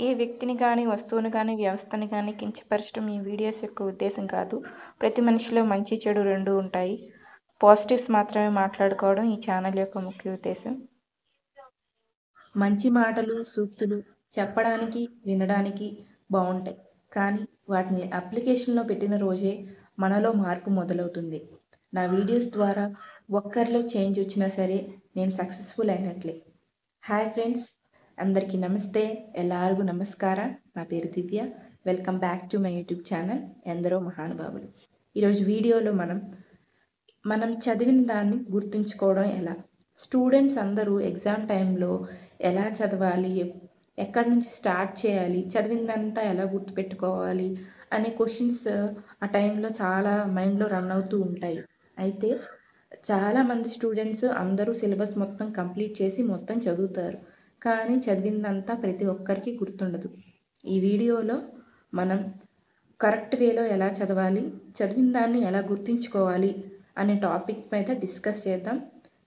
ఏ వ్యక్తిని కానీ, వస్తువుని కానీ, వ్యవస్థని కానీ కించపరచడం ఈ వీడియోస్ యొక్క ఉద్దేశం కాదు. ప్రతి మనిషిలో మంచి, చెడు రెండూ ఉంటాయి. పాజిటివ్స్ మాత్రమే మాట్లాడుకోవడం ఈ ఛానల్ యొక్క ముఖ్య ఉద్దేశం. మంచి మాటలు, సూక్తులు చెప్పడానికి, వినడానికి బాగుంటాయి. కానీ వాటిని అప్లికేషన్లో పెట్టిన రోజే మనలో మార్పు మొదలవుతుంది. నా వీడియోస్ ద్వారా ఒక్కరిలో చేంజ్ వచ్చినా సరే నేను సక్సెస్ఫుల్ అయినట్లే. హాయ్ ఫ్రెండ్స్, అందరికీ నమస్తే, ಎಲ್ಲರಿಗೂ నమస్కార. నా పేరు Divya. Welcome back to my YouTube channel ఎందరో మహానుభావులు. ఈరోజు వీడియోలో మనం చదివిన దాన్ని గుర్తుంచుకోవడం ఎలా, స్టూడెంట్స్ అందరూ ఎగ్జామ్ టైంలో ఎలా చదవాలి, ఎక్కడి నుంచి స్టార్ట్ చేయాలి, చదివిందంతా ఎలా గుర్తుపెట్టుకోవాలి అనే క్వశ్చన్స్ ఆ టైంలో చాలా మైండ్లో రన్ అవుతూ ఉంటాయి. అయితే చాలామంది స్టూడెంట్స్ అందరూ సిలబస్ మొత్తం కంప్లీట్ చేసి మొత్తం చదువుతారు, కానీ చదివిందంతా ప్రతి ఒక్కరికి గుర్తుండదు. ఈ వీడియోలో మనం కరెక్ట్ వేలో ఎలా చదవాలి, చదివిన దాన్ని ఎలా గుర్తుంచుకోవాలి అనే టాపిక్ మీద డిస్కస్ చేద్దాం.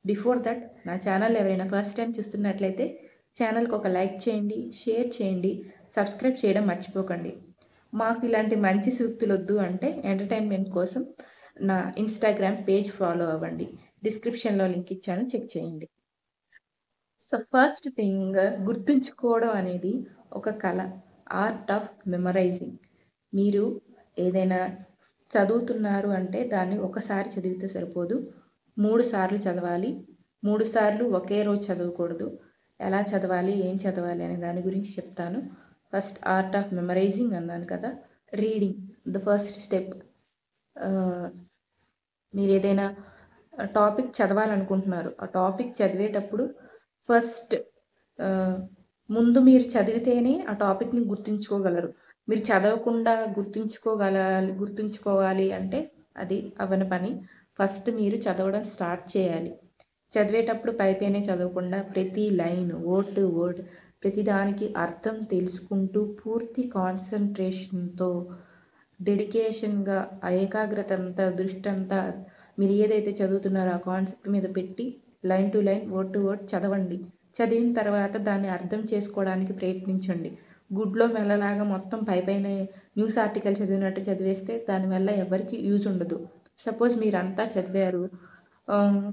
బిఫోర్ దట్, నా ఛానల్ ఎవరైనా ఫస్ట్ టైం చూస్తున్నట్లయితే ఛానల్కి ఒక లైక్ చేయండి, షేర్ చేయండి, సబ్స్క్రైబ్ చేయడం మర్చిపోకండి. మాకు ఇలాంటి మంచి సూక్తులు వద్దు అంటే ఎంటర్టైన్మెంట్ కోసం నా ఇన్స్టాగ్రామ్ పేజ్ ఫాలో అవ్వండి. డిస్క్రిప్షన్లో లింక్ ఇచ్చాను, చెక్ చేయండి. సో ఫస్ట్ థింగ్, గుర్తుంచుకోవడం అనేది ఒక కళ, ఆర్ట్ ఆఫ్ మెమరైజింగ్. మీరు ఏదైనా చదువుతున్నారు అంటే దాన్ని ఒకసారి చదివితే సరిపోదు, 3 సార్లు చదవాలి. 3 సార్లు ఒకే రోజు చదవకూడదు. ఎలా చదవాలి, ఏం చదవాలి అనే దాని గురించి చెప్తాను. ఫస్ట్ ఆర్ట్ ఆఫ్ మెమరైజింగ్ అన్నాను కదా, రీడింగ్ ద ఫస్ట్ స్టెప్. మీరు ఏదైనా టాపిక్ చదవాలనుకుంటున్నారు, ఆ టాపిక్ చదివేటప్పుడు ఫస్ట్ ముందు మీరు చదివితేనే ఆ టాపిక్ని గుర్తుంచుకోగలరు. మీరు చదవకుండా గుర్తుంచుకోవాలి అంటే అది అవ్వని పని. ఫస్ట్ మీరు చదవడం స్టార్ట్ చేయాలి. చదివేటప్పుడు పైపైనే చదవకుండా ప్రతి లైన్, వర్డ్ టు వర్డ్, ప్రతిదానికి అర్థం తెలుసుకుంటూ పూర్తి కాన్సన్ట్రేషన్తో, డెడికేషన్గా, ఏకాగ్రత అంతా, దృష్టి అంతా మీరు ఏదైతే చదువుతున్నారో ఆ కాన్సెప్ట్ మీద పెట్టి line to line, word to word చదవండి. చదివిన తర్వాత దాన్ని అర్థం చేసుకోవడానికి ప్రయత్నించండి. గుడ్లో మెల్లలాగా మొత్తం పైపైన న్యూస్ ఆర్టికల్ చదివినట్టు చదివేస్తే దానివల్ల ఎవరికి యూజ్ ఉండదు. సపోజ్ మీరంతా చదివారు,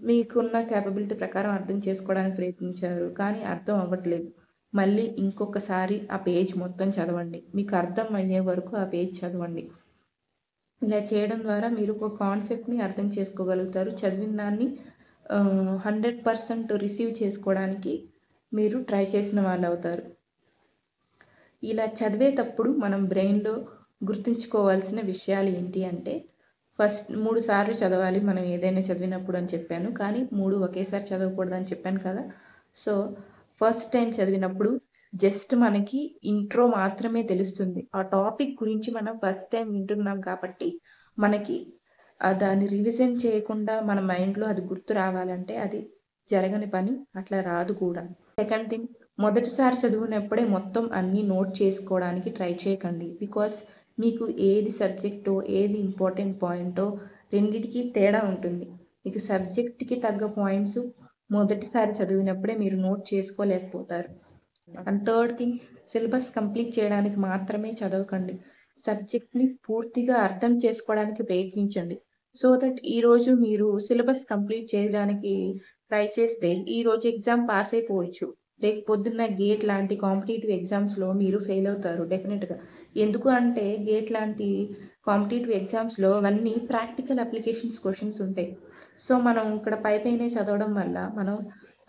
మీకున్న క్యాపబిలిటీ ప్రకారం అర్థం చేసుకోవడానికి ప్రయత్నించారు, కానీ అర్థం అవ్వట్లేదు. మళ్ళీ ఇంకొకసారి ఆ పేజ్ మొత్తం చదవండి. మీకు అర్థం అయ్యే వరకు ఆ పేజ్ చదవండి. ఇలా చేయడం ద్వారా మీరు ఒక కాన్సెప్ట్ని అర్థం చేసుకోగలుగుతారు. చదివిన దాన్ని 100% రిసీవ్ చేసుకోవడానికి మీరు ట్రై చేసిన వాళ్ళు అవుతారు. ఇలా చదివేటప్పుడు మనం బ్రెయిన్లో గుర్తుంచుకోవాల్సిన విషయాలు ఏంటి అంటే, ఫస్ట్ 3 సార్లు చదవాలి మనం ఏదైనా చదివినప్పుడు అని చెప్పాను, కానీ 3 ఒకేసారి చదవకూడదని చెప్పాను కదా. సో ఫస్ట్ టైం చదివినప్పుడు జస్ట్ మనకి ఇంట్రో మాత్రమే తెలుస్తుంది. ఆ టాపిక్ గురించి మనం ఫస్ట్ టైం వింటున్నాం కాబట్టి మనకి దాన్ని రివిజన్ చేయకుండా మన మైండ్లో అది గుర్తు రావాలంటే అది జరగని పని, అట్లా రాదు కూడా. సెకండ్ థింగ్, మొదటిసారి చదివినప్పుడే మొత్తం అన్నీ నోట్ చేసుకోవడానికి ట్రై చేయకండి. బికాస్ మీకు ఏది సబ్జెక్టో, ఏది ఇంపార్టెంట్ పాయింటో రెండిటికి తేడా ఉంటుంది. మీకు సబ్జెక్ట్కి తగ్గ పాయింట్స్ మొదటిసారి చదివినప్పుడే మీరు నోట్ చేసుకోలేకపోతారు. And third thing, syllabus complete చేయడానికి మాత్రమే చదవకండి. సబ్జెక్ట్ని పూర్తిగా అర్థం చేసుకోవడానికి ప్రయత్నించండి. సో దట్ ఈరోజు మీరు సిలబస్ కంప్లీట్ చేయడానికి ట్రై చేస్తే ఈరోజు ఎగ్జామ్ పాస్ అయిపోవచ్చు, రేపు పొద్దున్న గేట్ లాంటి కాంపిటేటివ్ ఎగ్జామ్స్లో మీరు ఫెయిల్ అవుతారు డెఫినెట్గా. ఎందుకు అంటే గేట్ లాంటి కాంపిటేటివ్ ఎగ్జామ్స్లో అవన్నీ ప్రాక్టికల్ అప్లికేషన్స్ క్వశ్చన్స్ ఉంటాయి. సో మనం ఇక్కడ పైపైనే చదవడం వల్ల, మనం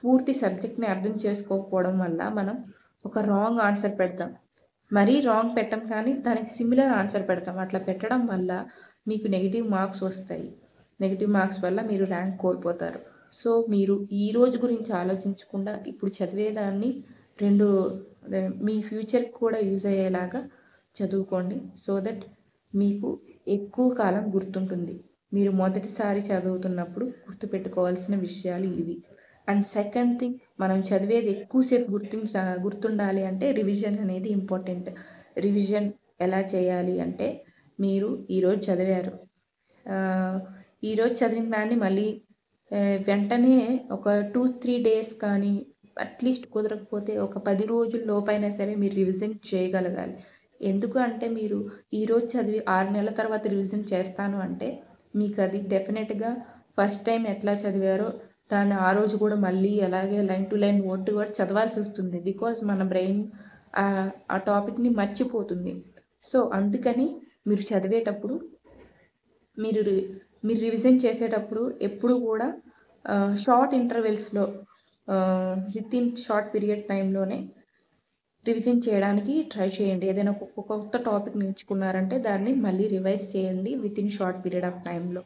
పూర్తి సబ్జెక్ట్ని అర్థం చేసుకోకపోవడం వల్ల మనం ఒక రాంగ్ ఆన్సర్ పెడతాం. మరీ రాంగ్ పెట్టం కానీ దానికి సిమిలర్ ఆన్సర్ పెడతాం. అట్లా పెట్టడం వల్ల మీకు నెగిటివ్ మార్క్స్ వస్తాయి. నెగిటివ్ మార్క్స్ వల్ల మీరు ర్యాంక్ కోల్పోతారు. సో మీరు ఈ రోజు గురించి ఆలోచించకుండా ఇప్పుడు చదివేదాన్ని మీ ఫ్యూచర్కి కూడా యూజ్ అయ్యేలాగా చదువుకోండి. సో దట్ మీకు ఎక్కువ కాలం గుర్తుంటుంది. మీరు మొదటిసారి చదువుతున్నప్పుడు గుర్తుపెట్టుకోవాల్సిన విషయాలు ఇవి. అండ్ సెకండ్ థింగ్, మనం చదివేది ఎక్కువసేపు గుర్తుండాలి అంటే రివిజన్ అనేది ఇంపార్టెంట్. రివిజన్ ఎలా చేయాలి అంటే, మీరు ఈరోజు చదివారు, ఈరోజు చదివిన దాన్ని మళ్ళీ వెంటనే ఒక 2-3 డేస్ కానీ అట్లీస్ట్ కుదరకపోతే ఒక 10 రోజుల లోపైనా సరే మీరు రివిజన్ చేయగలగాలి. ఎందుకు అంటే మీరు ఈరోజు చదివి 6 నెలల తర్వాత రివిజన్ చేస్తాను అంటే మీకు అది డెఫినెట్‌గా ఫస్ట్ టైం ఎట్లా చదివారో దాన్ని ఆ రోజు కూడా మళ్ళీ అలాగే line to line word to word చదవాల్సి వస్తుంది. బికాజ్ మన బ్రెయిన్ ఆ టాపిక్‌ని మర్చిపోతుంది. సో, అందుకని మీరు చదివేటప్పుడు మీరు రివిజన్ చేసేటప్పుడు ఎప్పుడు కూడా షార్ట్ ఇంటర్వెల్స్‌లో వితిన్ షార్ట్ పీరియడ్ టైంలోనే రివిజన్ చేయడానికి ట్రై చేయండి. ఏదైనా ఒక కొత్త టాపిక్ నేర్చుకున్నారంటే దాన్ని మళ్ళీ రివైజ్ చేయండి వితిన్ షార్ట్ పీరియడ్ ఆఫ్ టైంలో.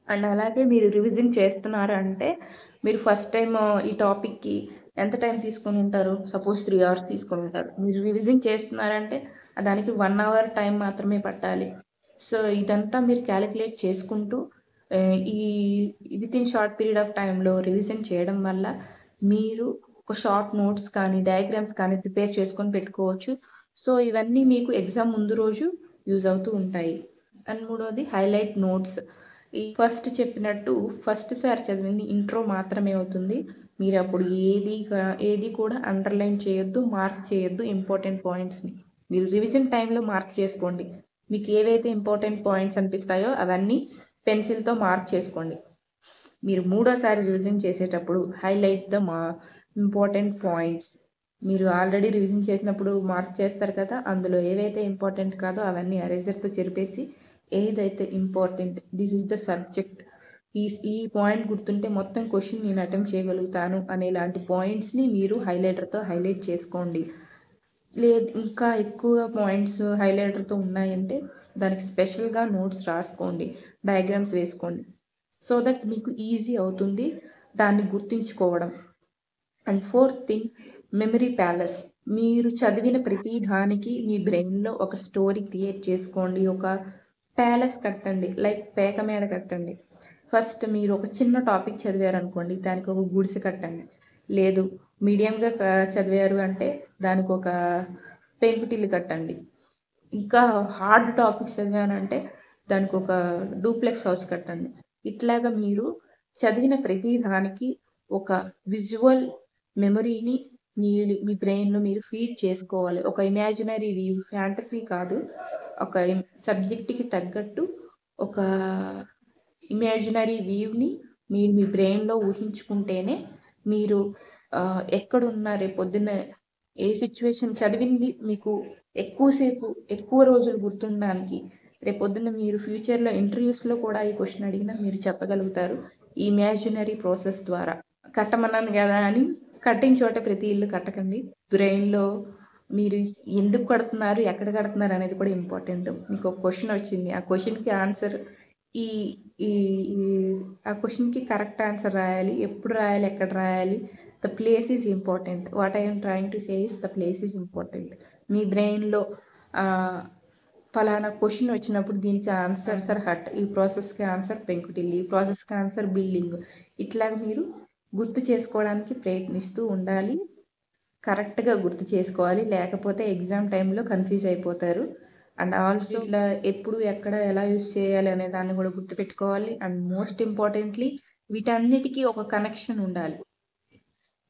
అండ్ అలాగే మీరు రివిజన్ చేస్తున్నారు అంటే మీరు ఫస్ట్ టైం ఈ టాపిక్‌కి ఎంత టైం తీసుకొని ఉంటారు? సపోజ్ 3 అవర్స్ తీసుకొని ఉంటారు. మీరు రివిజన్ చేస్తున్నారంటే దానికి 1 అవర్ టైం మాత్రమే పట్టాలి. సో, ఇదంతా మీరు క్యాలిక్యులేట్ చేసుకుంటూ ఈ వితిన్ షార్ట్ పీరియడ్ ఆఫ్ టైంలో రివిజన్ చేయడం వల్ల మీరు ఒక షార్ట్ నోట్స్ కానీ, డయాగ్రామ్స్ కానీ ప్రిపేర్ చేసుకొని పెట్టుకోవచ్చు. సో, ఇవన్నీ మీకు ఎగ్జామ్ ముందు రోజు యూజ్ అవుతూ ఉంటాయి. అండ్ మూడోది హైలైట్ నోట్స్. ఈ ఫస్ట్ చెప్పినట్టు ఫస్ట్ సారి చదివింది ఇంట్రో మాత్రమే అవుతుంది. మీరు అప్పుడు ఏది కూడా అండర్లైన్ చేయొద్దు, మార్క్ చేయొద్దు ఇంపార్టెంట్ పాయింట్స్‌ని. మీరు రివిజన్ టైంలో మార్క్ చేసుకోండి. మీకు ఏవైతే ఇంపార్టెంట్ పాయింట్స్ అనిపిస్తాయో అవన్నీ పెన్సిల్‌తో మార్క్ చేసుకోండి. మీరు మూడోసారి రివిజన్ చేసేటప్పుడు హైలైట్ ద ఇంపార్టెంట్ పాయింట్స్. మీరు ఆల్రెడీ రివిజన్ చేసినప్పుడు మార్క్ చేస్తారు కదా! అందులో ఏవైతే ఇంపార్టెంట్ కాదో అవన్నీ ఎరేజర్‌తో చెరిపేసి ఏదైతే important this is the subject ఈ పాయింట్ గుర్తుంటే మొత్తం క్వెషన్ నేను అటెంప్ట్ చేయగలుగుతాను అనేలాంటి పాయింట్స్‌ని మీరు హైలైటర్‌తో హైలైట్ చేసుకోండి. లేదు ఇంకా ఎక్కువ పాయింట్స్ హైలైటర్‌తో ఉన్నాయంటే దానికి స్పెషల్‌గా నోట్స్ రాసుకోండి. డయాగ్రామ్స్ వేసుకోండి. సో దట్ మీకు ఈజీ అవుతుంది దాన్ని గుర్తుంచుకోవడం. And fourth thing memory palace. మీరు చదివిన ప్రతి దానికి మీ బ్రెయిన్‌లో ఒక స్టోరీ క్రియేట్ చేసుకోండి. ఒక ప్యాలెస్ కట్టండి. లైక్ పేక మేడ కట్టండి. ఫస్ట్ మీరు ఒక చిన్న టాపిక్ చదివారనుకోండి దానికి ఒక గుడిసె కట్టండి. లేదు మీడియంగా చదివారు అంటే దానికి ఒక పెంకుటిల్లు కట్టండి. ఇంకా హార్డ్ టాపిక్స్ చదివానంటే దానికి ఒక డూప్లెక్స్ హౌస్ కట్టండి. ఇట్లాగా మీరు చదివిన ప్రతి దానికి ఒక విజువల్ మెమరీని మీ బ్రెయిన్‌లో మీరు ఫీడ్ చేసుకోవాలి. ఒక ఇమాజినరీ వ్యూ ఫ్యాంటసీ కాదు. ఒక సబ్జెక్ట్‌కి తగ్గట్టు ఒక ఇమాజినరీ వ్యూని మీరు మీ బ్రెయిన్‌లో ఊహించుకుంటేనే మీరు ఎక్కడున్నా రేపొద్దున్న ఏ సిచ్యువేషన్ చదివింది మీకు ఎక్కువ రోజులు గుర్తుండడానికి రేపొద్దున్న మీరు ఫ్యూచర్‌లో ఇంటర్వ్యూస్‌లో కూడా ఈ క్వెషన్ అడిగినా మీరు చెప్పగలుగుతారు. ఈ ఇమాజినరీ ప్రాసెస్ ద్వారా. కట్టమన్నాను కదా అని కట్టిన చోట ప్రతి ఇల్లు కట్టకండి. బ్రెయిన్‌లో మీరు ఎందుకు కడుతున్నారు, ఎక్కడ కడుతున్నారు అనేది కూడా ఇంపార్టెంట్. మీకు ఒక క్వెషన్ వచ్చింది. ఆ క్వెషన్‌కి ఆన్సర్ ఈ ఈ ఆ క్వెషన్‌కి కరెక్ట్ ఆన్సర్ రాయాలి. ఎప్పుడు రాయాలి, ఎక్కడ రాయాలి. The place is important. What I am trying to say is the place is important. మీ బ్రెయిన్‌లో పలానా క్వెషన్ వచ్చినప్పుడు దీనికి ఆన్సర్ హట్, ఈ ప్రాసెస్‌కి ఆన్సర్ పెంకుటిల్లు, ఈ ప్రాసెస్‌కి ఆన్సర్ బిల్డింగ్. ఇట్లాగ మీరు గుర్తు చేసుకోవడానికి ప్రయత్నిస్తూ ఉండాలి. కరెక్ట్‌గా గుర్తు చేసుకోవాలి. లేకపోతే ఎగ్జామ్ టైంలో కన్‌ఫ్యూజ్ అయిపోతారు. అండ్ ఆల్సో ఇట్లా ఎప్పుడు ఎక్కడ ఎలా యూజ్ చేయాలి అనే దాన్ని కూడా గుర్తుపెట్టుకోవాలి. అండ్ మోస్ట్ ఇంపార్టెంట్‌లీ వీటన్నిటికీ ఒక కనెక్షన్ ఉండాలి.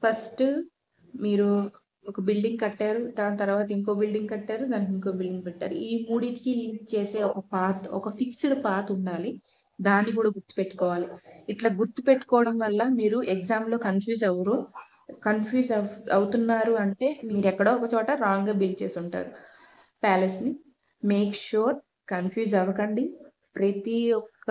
ఫస్ట్ మీరు ఒక బిల్డింగ్ కట్టారు. దాని తర్వాత ఇంకో బిల్డింగ్ కట్టారు. దానికి ఇంకో బిల్డింగ్ పెట్టారు. ఈ మూడిటికి లింక్ చేసే ఒక ఫిక్స్డ్ పాత్ ఉండాలి. దాన్ని కూడా గుర్తుపెట్టుకోవాలి. ఇట్లా గుర్తుపెట్టుకోవడం వల్ల మీరు ఎగ్జామ్‌లో కన్‌ఫ్యూజ్ అవ్వరు. కన్‌ఫ్యూజ్ అవుతున్నారు అంటే మీరు ఎక్కడో ఒక చోట రాంగ్‌గా బిల్డ్ చేసి ఉంటారు ప్యాలెస్‌ని. మేక్ ష్యూర్ కన్‌ఫ్యూజ్ అవ్వకండి. ప్రతి ఒక్క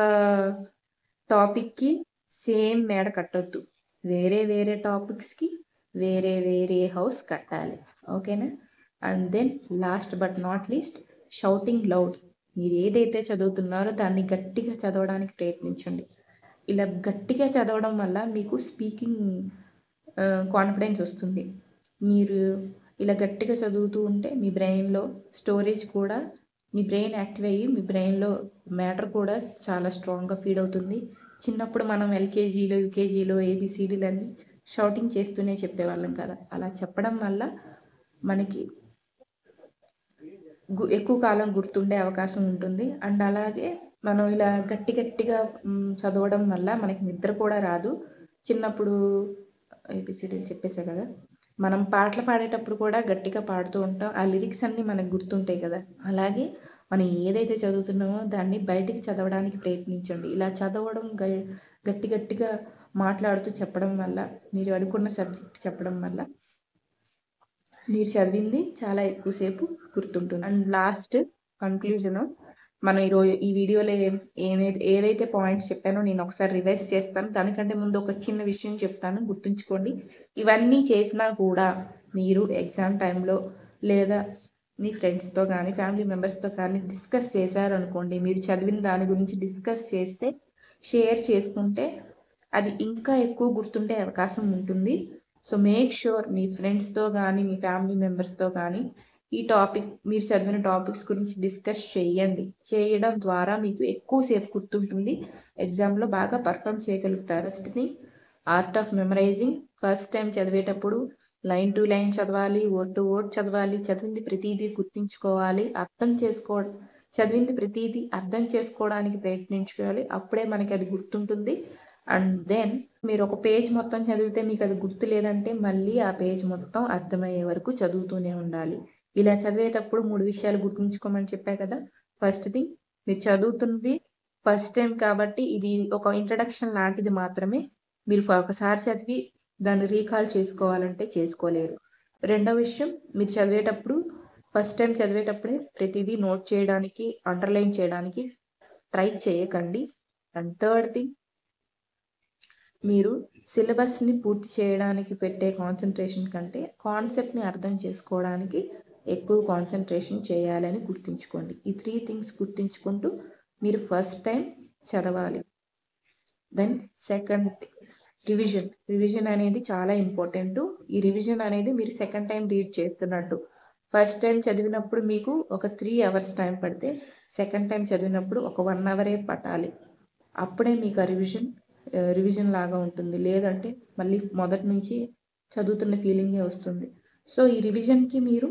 టాపిక్‌కి సేమ్ మేడ కట్టొద్దు. వేరే టాపిక్స్‌కి వేరే హౌస్ కట్టాలి. ఓకేనా? And then last but not least shouting loud. మీరు ఏదైతే చదువుతున్నారో దాన్ని గట్టిగా చదవడానికి ప్రయత్నించండి. ఇలా గట్టిగా చదవడం వల్ల మీకు స్పీకింగ్ కాన్ఫిడెన్స్ వస్తుంది. మీరు ఇలా గట్టిగా చదువుతూ ఉంటే మీ బ్రెయిన్‌లో స్టోరేజ్ కూడా మీ బ్రెయిన్ యాక్టివ్ అయ్యి మీ బ్రెయిన్‌లో మ్యాటర్ కూడా చాలా స్ట్రాంగ్‌గా ఫీడ్ అవుతుంది. చిన్నప్పుడు మనం ఎల్‌కేజీలో, యూకేజీలో ఏబీసీడీలన్నీ షౌటింగ్ చేస్తూనే చెప్పేవాళ్ళం కదా! అలా చెప్పడం వల్ల మనకి ఎక్కువ కాలం గుర్తుండే అవకాశం ఉంటుంది. అండ్ అలాగే మనం ఇలా గట్టిగా చదవడం వల్ల మనకి నిద్ర కూడా రాదు. చిన్నప్పుడు ఏబిసిడీలు చెప్పేసా కదా. మనం పాటలు పాడేటప్పుడు కూడా గట్టిగా పాడుతూ ఉంటాం. ఆ లిరిక్స్ అన్నీ మనకు గుర్తుంటాయి కదా. అలాగే మనం ఏదైతే చదువుతున్నామో దాన్ని బయటికి చదవడానికి ప్రయత్నించండి. ఇలా చదవడం గట్టిగా మాట్లాడుతూ చెప్పడం వల్ల, మీరు అనుకున్న సబ్జెక్ట్ చెప్పడం వల్ల మీరు చదివింది చాలా ఎక్కువసేపు గుర్తుంటుంది. అండ్ లాస్ట్ కన్క్లూజన్, మనం ఈ వీడియోలో ఏవైతే పాయింట్స్ చెప్పానో నేను ఒకసారి రివైజ్ చేస్తాను. దానికంటే ముందు ఒక చిన్న విషయం చెప్తాను, గుర్తుంచుకోండి. ఇవన్నీ చేసినా కూడా మీరు ఎగ్జామ్ టైంలో లేదా మీ ఫ్రెండ్స్తో కానీ ఫ్యామిలీ మెంబర్స్తో కానీ డిస్కస్ చేశారనుకోండి, మీరు చదివిన దాని గురించి డిస్కస్ చేస్తే, షేర్ చేసుకుంటే అది ఇంకా ఎక్కువ గుర్తుండే అవకాశం ఉంటుంది. సో మేక్ ష్యూర్ మీ ఫ్రెండ్స్తో కానీ మీ ఫ్యామిలీ మెంబర్స్తో కానీ ఈ టాపిక్, మీరు చదివిన టాపిక్స్ గురించి డిస్కస్ చేయండి. చేయడం ద్వారా మీకు ఎక్కువసేపు గుర్తుంటుంది, ఎగ్జామ్లో బాగా పర్ఫామ్ చేయగలుగుతారు. First thing, art of memorising. First time చదివేటప్పుడు లైన్ టు లైన్ చదవాలి, వర్డ్ టు వర్డ్ చదవాలి, చదివింది ప్రతిదీ గుర్తుంచుకోవాలి, చదివింది ప్రతిదీ అర్థం చేసుకోవడానికి ప్రయత్నించుకోవాలి. అప్పుడే మనకి అది గుర్తుంటుంది. అండ్ దెన్ మీరు ఒక పేజ్ మొత్తం చదివితే మీకు అది గుర్తు లేదంటే మళ్ళీ ఆ పేజ్ మొత్తం అర్థమయ్యే వరకు చదువుతూనే ఉండాలి. ఇలా చదివేటప్పుడు 3 విషయాలు గుర్తుంచుకోమని చెప్పా కదా. ఫస్ట్ థింగ్, మీరు చదువుతుంది ఫస్ట్ టైం కాబట్టి ఇది ఒక ఇంట్రడక్షన్ లాంటిది మాత్రమే. మీరు ఒకసారి చదివి దాన్ని రీకాల్ చేసుకోవాలంటే చేసుకోలేరు. రెండో విషయం, మీరు చదివేటప్పుడు ఫస్ట్ టైం చదివేటప్పుడే ప్రతిదీ నోట్ చేయడానికి, అండర్లైన్ చేయడానికి ట్రై చేయకండి. అండ్ థర్డ్ థింగ్, మీరు సిలబస్ని పూర్తి చేయడానికి పెట్టే కాన్సన్ట్రేషన్ కంటే కాన్సెప్ట్ని అర్థం చేసుకోవడానికి ఎక్కువ కాన్సన్ట్రేషన్ చేయాలని గుర్తుంచుకోండి. ఈ 3 థింగ్స్ గుర్తుంచుకుంటూ మీరు ఫస్ట్ టైం చదవాలి. దెన్ సెకండ్, రివిజన్ అనేది చాలా ఇంపార్టెంట్. ఈ రివిజన్ అనేది మీరు సెకండ్ టైం రీడ్ చేస్తున్నట్టు. ఫస్ట్ టైం చదివినప్పుడు మీకు ఒక 3 hours టైం పడితే సెకండ్ టైం చదివినప్పుడు ఒక 1 hour పట్టాలి. అప్పుడే మీకు ఆ రివిజన్ లాగా ఉంటుంది. లేదంటే మళ్ళీ మొదటి నుంచి చదువుతున్న ఫీలింగే వస్తుంది. సో ఈ రివిజన్కి మీరు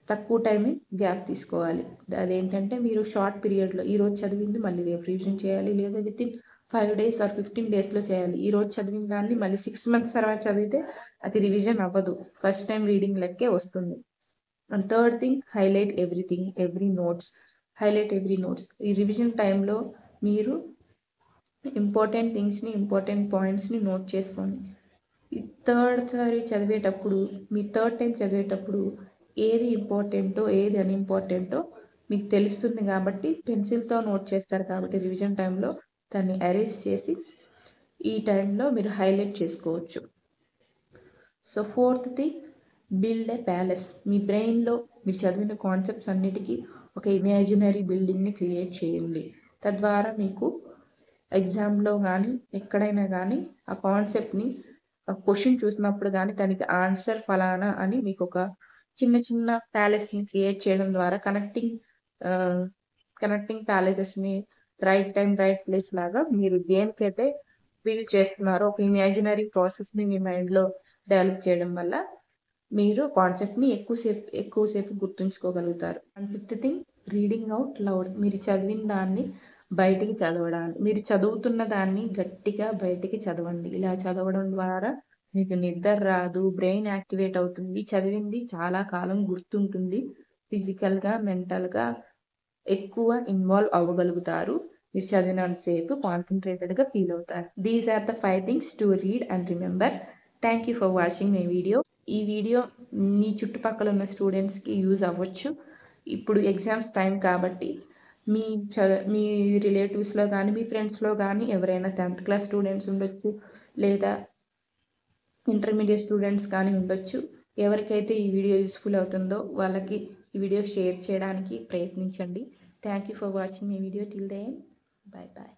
తక్కువ టైమే గ్యాప్ తీసుకోవాలి. అదేంటంటే మీరు షార్ట్ పీరియడ్లో ఈరోజు చదివింది మళ్ళీ రేపు రివిజన్ చేయాలి, లేదా వితిన్ 5 days ఆర్ 15 daysలో చేయాలి. ఈరోజు చదివిన దాన్ని మళ్ళీ 6 months తర్వాత చదివితే అది రివిజన్ అవ్వదు, ఫస్ట్ టైం రీడింగ్ లెక్కే వస్తుంది. And third thing, highlight everything, every notes. ఈ రివిజన్ టైంలో మీరు ఇంపార్టెంట్ థింగ్స్ని, ఇంపార్టెంట్ పాయింట్స్ని నోట్ చేసుకోండి. ఈ థర్డ్ టైం చదివేటప్పుడు ఏది ఇంపార్టెంటో ఏది అన్ఇంపార్టెంటో మీకు తెలుస్తుంది కాబట్టి పెన్సిల్తో నోట్ చేస్తారు కాబట్టి రివిజన్ టైంలో దాన్ని అరేంజ్ చేసి ఈ టైంలో మీరు హైలైట్ చేసుకోవచ్చు. So fourth thing, build a palace. మీ బ్రెయిన్లో మీరు చదివిన కాన్సెప్ట్స్ అన్నిటికీ ఒక ఇమాజినరీ బిల్డింగ్ని క్రియేట్ చేయండి. తద్వారా మీకు ఎగ్జామ్లో కానీ ఎక్కడైనా కానీ ఆ కాన్సెప్ట్ని, క్వశ్చన్ చూసినప్పుడు కానీ దానికి ఆన్సర్ ఫలానా అని మీకు ఒక చిన్న ప్యాలెస్ని క్రియేట్ చేయడం ద్వారా కనెక్టింగ్ ప్యాలెసెస్ని రైట్ టైం రైట్ ప్లేస్ లాగా మీరు దేనికైతే బిల్డ్ చేస్తున్నారో ఒక ఇమాజినరీ ప్రాసెస్ని మీ మైండ్లో డెవలప్ చేయడం వల్ల మీరు కాన్సెప్ట్ని ఎక్కువసేపు గుర్తుంచుకోగలుగుతారు. And fifth thing, reading out loud. మీరు చదివిన దాన్ని బయటికి చదవడానికి, మీరు చదువుతున్న దాన్ని గట్టిగా బయటికి చదవండి. ఇలా చదవడం ద్వారా మీకు నిద్ర రాదు, బ్రెయిన్ యాక్టివేట్ అవుతుంది, చదివింది చాలా కాలం గుర్తుంటుంది, ఫిజికల్గా మెంటల్గా ఎక్కువ ఇన్వాల్వ్ అవ్వగలుగుతారు, మీరు చదివినంతసేపు కాన్సన్ట్రేటెడ్గా ఫీల్ అవుతారు. These are the 5 things to read and remember. Thank you for watching my video. ఈ వీడియో మీ చుట్టుపక్కల ఉన్న స్టూడెంట్స్కి యూజ్ అవ్వచ్చు. ఇప్పుడు ఎగ్జామ్స్ టైం కాబట్టి మీ రిలేటివ్స్లో కానీ మీ ఫ్రెండ్స్లో కానీ ఎవరైనా 10th class స్టూడెంట్స్ ఉండొచ్చు, లేదా ఇంటర్మీడియట్ స్టూడెంట్స్ కానీ ఉండొచ్చు. ఎవరికైతే ఈ వీడియో యూస్ఫుల్ అవుతుందో వాళ్ళకి ఈ వీడియో షేర్ చేయడానికి ప్రయత్నించండి. Thank you for watching my video. Till then, bye bye.